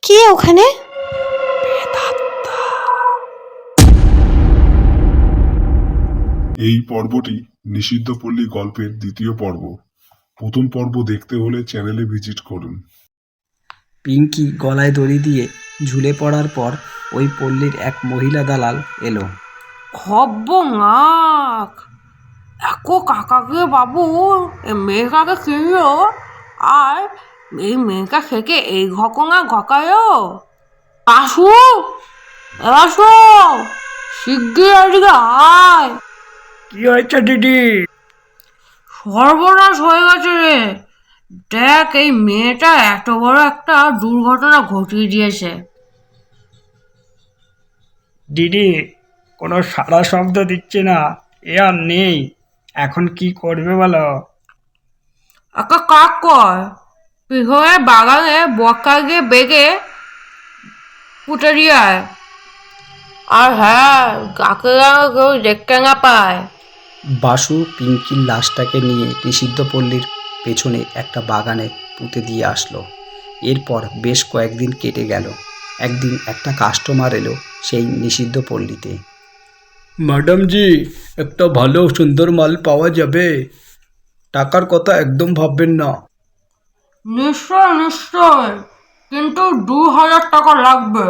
কে ওখানে? এই পর্বটি নিষিদ্ধ পল্লী গল্পের দ্বিতীয় পর্ব। প্রথম পর্ব দেখতে হলে চ্যানেলে ভিজিট করুন। পিঙ্কি গলায় দড়ি দিয়ে ঝুলে পড়ার পর ওই পল্লীর এক মহিলা দালাল এলো। খব্বনাক একো কাকাকে বাবু এ মেয়েটাকে কিনলো আর এই মেয়েটা থেকে এই ঘটনা ঘটায়। আসু আসো শিগগির এদিকে আয়। কি হয়েছে দিদি? সর্বনাশ হয়ে গেছে রে। দেখ এই মেয়েটা এত বড় একটা দুর্ঘটনা ঘটিয়ে দিয়েছে। দিদি কোনো সাড়া শব্দ দিচ্ছে না, এ আর নেই, এখন কি করবে বলো? একটা কাক কর, পিছনে বাগানে বক্কা গিয়ে বেগে পুঁতে দিয়ে আয়। আর হ্যাঁ, কাকে যেন কেউ দেখতে না পায়। বাসু পিঙ্কির লাশটাকে নিয়ে নিষিদ্ধ পল্লীর পেছনে একটা বাগানে পুঁতে দিয়ে আসলো। এরপর বেশ কয়েকদিন কেটে গেল। একদিন একটা কাস্টমার এলো সেই নিষিদ্ধ পল্লীতে। ম্যাডাম জি, একটা ভালো সুন্দর মাল পাওয়া যাবে? টাকার কথা একদম ভাববেন না। নিশ্চয় নিশ্চয়, কিন্তু 2000 টাকা লাগবে।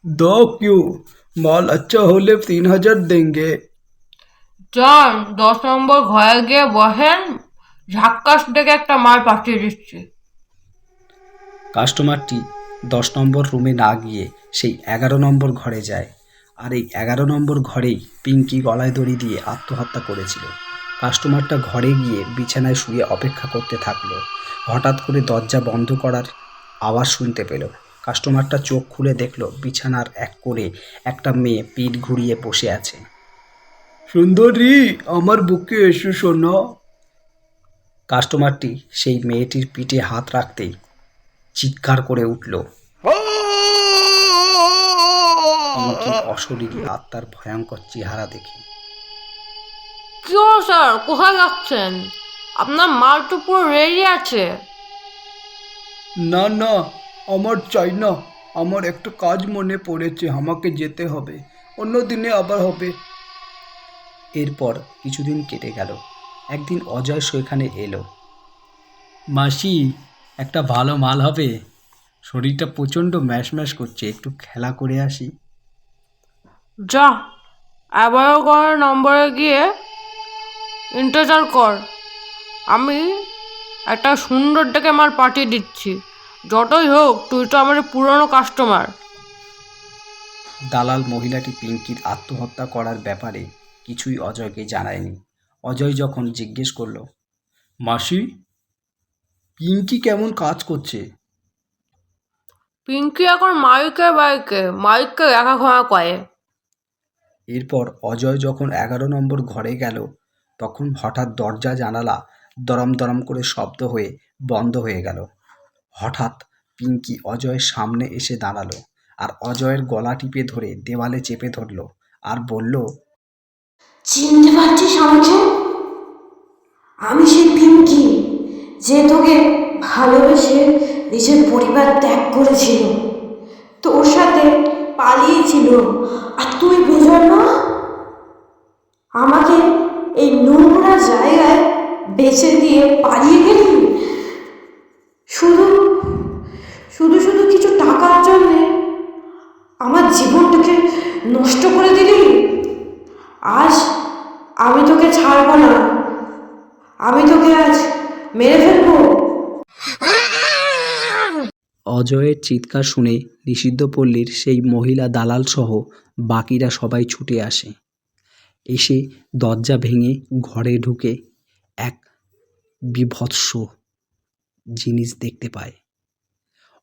दो क्यों, माल अच्छा होले 3000 देंगे। যান 10 নম্বর ঘরে গিয়ে বসেন, ঝাক্কাস দেখে একটা মাল পাঠিয়ে দিচ্ছি। কাস্টমারটি 10 নম্বর রুমে না গিয়ে সেই 11 নম্বর ঘরে যায়। আর এই 11 নম্বর ঘরেই পিঙ্কি গলায় দড়ি দিয়ে আত্মহত্যা করেছিল। কাস্টমারটা ঘরে গিয়ে বিছানায় শুয়ে অপেক্ষা করতে থাকলো। হঠাৎ করে দরজা বন্ধ করার আওয়াজ শুনতে পেল। কাস্টমারটা চোখ খুলে দেখলো বিছানার এক কোণে একটা মেয়ে পিঠ ঘুরিয়ে বসে আছে। সুন্দরী, আমার বুকে এসো শোনো। কাস্টমারটি সেই মেয়েটির পিঠে হাত রাখতেই চিৎকার করে উঠল। পিঙ্কির অশরীরী আত্মার ভয়ঙ্কর চেহারা দেখে। কি হলো স্যার, কোথায় যাচ্ছেন? আপনার মাল তো পুরো রেডি আছে। না না, আমার চাই না, আমার একটা কাজ মনে পড়েছে, আমাকে যেতে হবে, অন্য দিনে আবার হবে। এরপর কিছুদিন কেটে গেল। একদিন অজয় সেখানে এলো। মাসি, একটা ভালো মাল হবে, শরীরটা প্রচণ্ড ম্যাশ ম্যাশ করছে, একটু খেলা করে আসি। যা 11 নম্বরে গিয়ে ইন্তেজার কর, আমি একটা সুন্দর ডেকে মাল পাঠিয়ে দিচ্ছি। যতই হোক তুই তো আমার পুরনো কাস্টমার। দালাল মহিলাটি পিঙ্কির আত্মহত্যা করার ব্যাপারে কিছুই অজয়কে জানায়নি। অজয় যখন জিজ্ঞেস করলো, মাসি, পিঙ্কি কেমন কাজ করছে? পিঙ্কি এখন মাইককে দেখাশোনা করে। এরপর অজয় যখন 11 নম্বর ঘরে গেল, তখন হঠাৎ দরজা জানালা দরম দরম করে শব্দ হয়ে বন্ধ হয়ে গেল। হঠাৎ পিঙ্কি অজয়ের সামনে এসে দাঁড়ালো আর অজয়ের গলা টিপে ধরে দেওয়ালে চেপে ধরলো আর বলল, চিনতে পারছিস আমাকে? আমি সেই পিঙ্কি যে তোকে ভালোবেসে নিজের পরিবার ত্যাগ করেছিল, তোর সাথে পালিয়েছিল, আর তুই বুঝল না? আমাকে এই নোংরা জায়গায় বেঁচে দিয়ে পালিয়ে গেলি শুধু শুধু শুধু কিছু টাকার জন্যে আমার জীবনটাকে নষ্ট করে দিলি। আজ আমি তোকে ছাড়বো না, আমি তোকে আজ মেরে ফেলবো। অজয়ের চিৎকার শুনে নিষিদ্ধ পল্লীর সেই মহিলা দালাল সহ বাকিরা সবাই ছুটে আসে। এসে দরজা ভেঙে ঘরে ঢুকে এক বীভৎস জিনিস দেখতে পায়।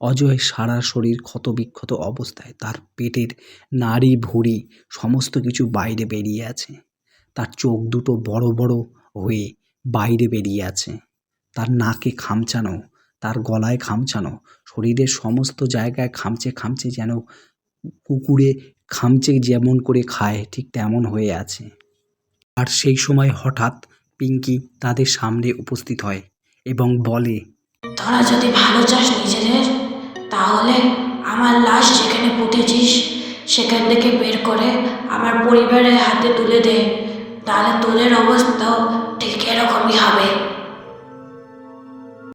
অজয় সারা শরীর ক্ষতবিক্ষত অবস্থায়, তার পেটের নাড়ি ভুঁড়ি সমস্ত কিছু বাইরে বেরিয়ে আছে। তার চোখ দুটো বড় বড় হয়ে বাইরে বেরিয়ে আছে। তার নাকে খামচানো, তার গলায় খামচানো, শরীরের সমস্ত জায়গায় খামচে খামচে, যেন কুকুরে খামচে যেমন করে খায় ঠিক তেমন হয়ে আছে। আর সেই সময় হঠাৎ পিঙ্কি তাদের সামনে উপস্থিত হয় এবং বলে, তোরা যদি ভালো চাস নিজেদের, তাহলে উঠেছিস সেখান থেকে বের করে আমার পরিবারের হাতে তুলে দে, তাহলে তোদের অবস্থাও ঠিক এরকমই হবে।